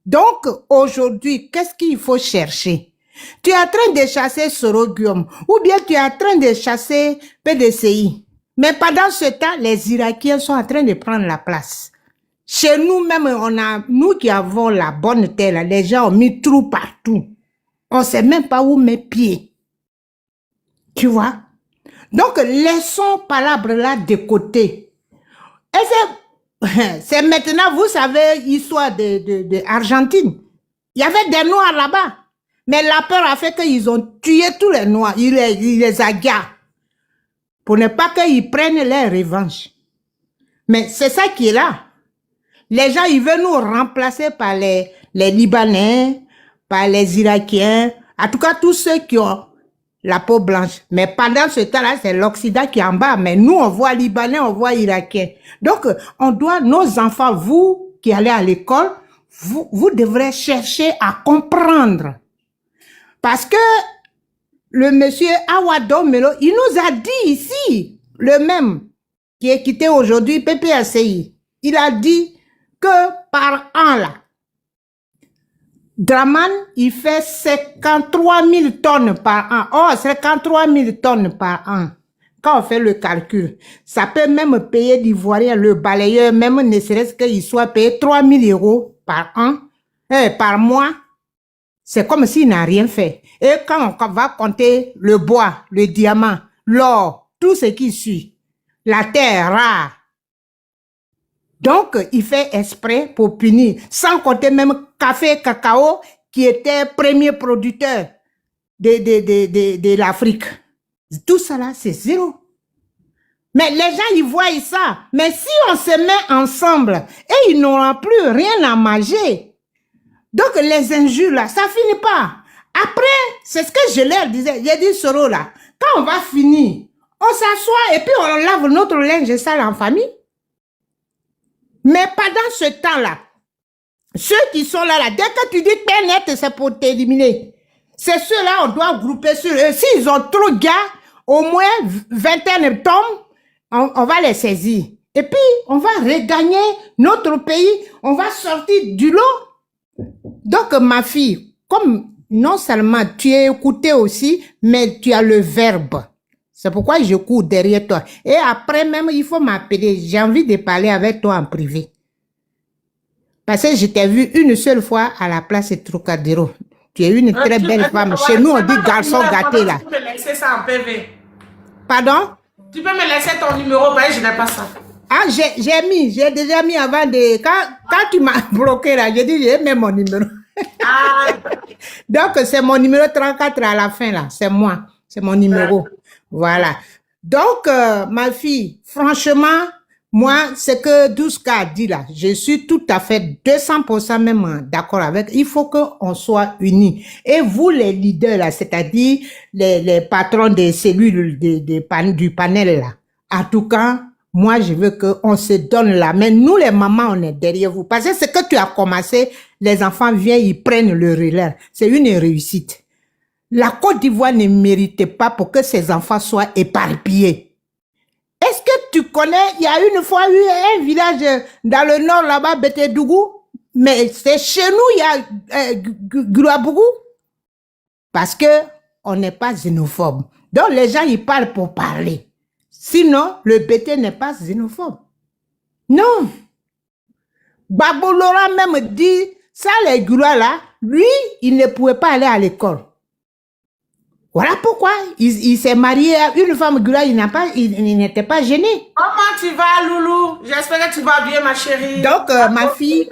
Donc, aujourd'hui, qu'est-ce qu'il faut chercher? Tu es en train de chasser Soro Guillaume, ou bien tu es en train de chasser PDCI. Mais pendant ce temps, les Irakiens sont en train de prendre la place. Chez nous même, nous qui avons la bonne terre, les gens ont mis trous partout. On ne sait même pas où mettre pied. Tu vois? Donc, laissons palabres là de côté. Et c'est maintenant, vous savez, l'histoire de Argentine. Il y avait des Noirs là-bas. Mais la peur a fait qu'ils ont tué tous les Noirs. Ils les a gardés. Pour ne pas qu'ils prennent leur revanche. Mais c'est ça qui est là. Les gens, ils veulent nous remplacer par les Libanais, par les Irakiens, en tout cas tous ceux qui ont la peau blanche. Mais pendant ce temps-là, c'est l'Occident qui est en bas. Mais nous, on voit Libanais, on voit Irakiens. Donc, on doit, nos enfants, vous qui allez à l'école, vous devrez chercher à comprendre. Parce que le monsieur Awadon Melo, il nous a dit ici, le même, qui est quitté aujourd'hui, PPACI, il a dit que par an, là, Dramane, il fait 53 000 tonnes par an. Oh, 53 000 tonnes par an. Quand on fait le calcul, ça peut même payer l'Ivoirien, le balayeur, même ne serait-ce qu'il soit payé 3 000 € par an, par mois. C'est comme s'il n'a rien fait. Et quand on va compter le bois, le diamant, l'or, tout ce qui suit, la terre rare. Donc, il fait exprès pour punir. Sans compter même café, cacao, qui était premier producteur de l'Afrique. Tout ça là, c'est zéro. Mais les gens, ils voient ça. Mais si on se met ensemble, et ils n'auront plus rien à manger. Donc, les injures là, ça finit pas. Après, c'est ce que je leur disais. J'ai dit, Soro là, quand on va finir, on s'assoit et puis on lave notre linge sale en famille. Mais pendant ce temps-là, ceux qui sont là, dès que tu dis net, c'est pour t'éliminer. C'est ceux-là, on doit grouper sur eux. S'ils ont trop de gars, au moins 21 tombent, on va les saisir. Et puis, on va regagner notre pays, on va sortir du lot. Donc, ma fille, comme non seulement tu es écouté aussi, mais tu as le verbe. C'est pourquoi je cours derrière toi. Et après même, il faut m'appeler. J'ai envie de parler avec toi en privé. Parce que je t'ai vu une seule fois à la place Trocadéro. Tu es une très belle femme. Chez nous, on dit garçon gâté là. Tu peux me laisser ça en PV. Pardon? Tu peux me laisser ton numéro, mais je n'ai pas ça. Ah, j'ai déjà mis avant de... Quand tu m'as bloqué là, j'ai dit, j'ai mis mon numéro. Ah. Donc, c'est mon numéro 34 à la fin là. C'est moi. C'est mon numéro. Voilà. Donc, ma fille, franchement, moi, ce que Douska a dit là, je suis tout à fait 200% même d'accord avec. Il faut qu'on soit unis. Et vous, les leaders là, c'est-à-dire les patrons des cellules du panel là, en tout cas, moi, je veux qu'on se donne la main. Nous, les mamans, on est derrière vous. Parce que ce que tu as commencé, les enfants viennent, ils prennent le relais. C'est une réussite. La Côte d'Ivoire ne mérite pas pour que ses enfants soient éparpillés. Est-ce que tu connais, il y a une fois eu un village dans le nord là-bas, Bétédougou, mais c'est chez nous, il y a Gouabougou. Parce que on n'est pas xénophobe. Donc les gens, ils parlent pour parler. Sinon, le BT n'est pas xénophobe. Non. Gbagbo Laurent même dit, ça les Gula là, lui, il ne pouvait pas aller à l'école. Voilà pourquoi il s'est marié à une femme Gula, il n'était pas gêné. Comment tu vas, Loulou? J'espère que tu vas bien, ma chérie. Donc, ma fille,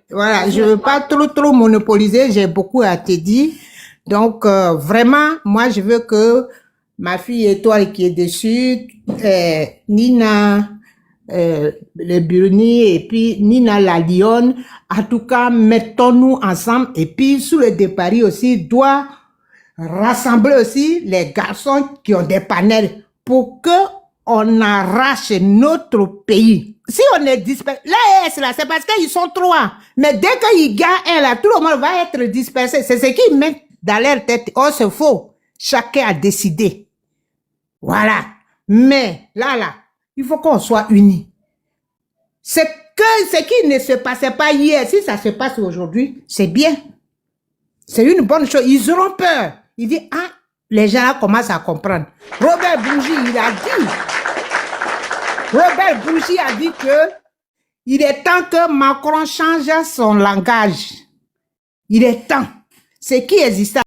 voilà, je ne veux pas trop monopoliser, j'ai beaucoup à te dire. Donc, vraiment, moi, je veux que ma fille Étoile qui est dessus, Nina, le Burni et puis Nina la Lionne, en tout cas, mettons-nous ensemble et puis sous le départ aussi, doit rassembler aussi les garçons qui ont des panels pour que on arrache notre pays. Si on est dispersé, là, c'est parce qu'ils sont trois. Mais dès qu'ils gagnent un, là, tout le monde va être dispersé. C'est ce qu'ils mettent dans leur tête. Oh, c'est faux. Chacun a décidé. Voilà. Mais, là, il faut qu'on soit unis. C'est que ce qui ne se passait pas hier, si ça se passe aujourd'hui, c'est bien. C'est une bonne chose. Ils auront peur. Ils disent, ah, les gens là commencent à comprendre. Robert Bougie, a dit que il est temps que Macron change son langage. Il est temps. Ce qui existait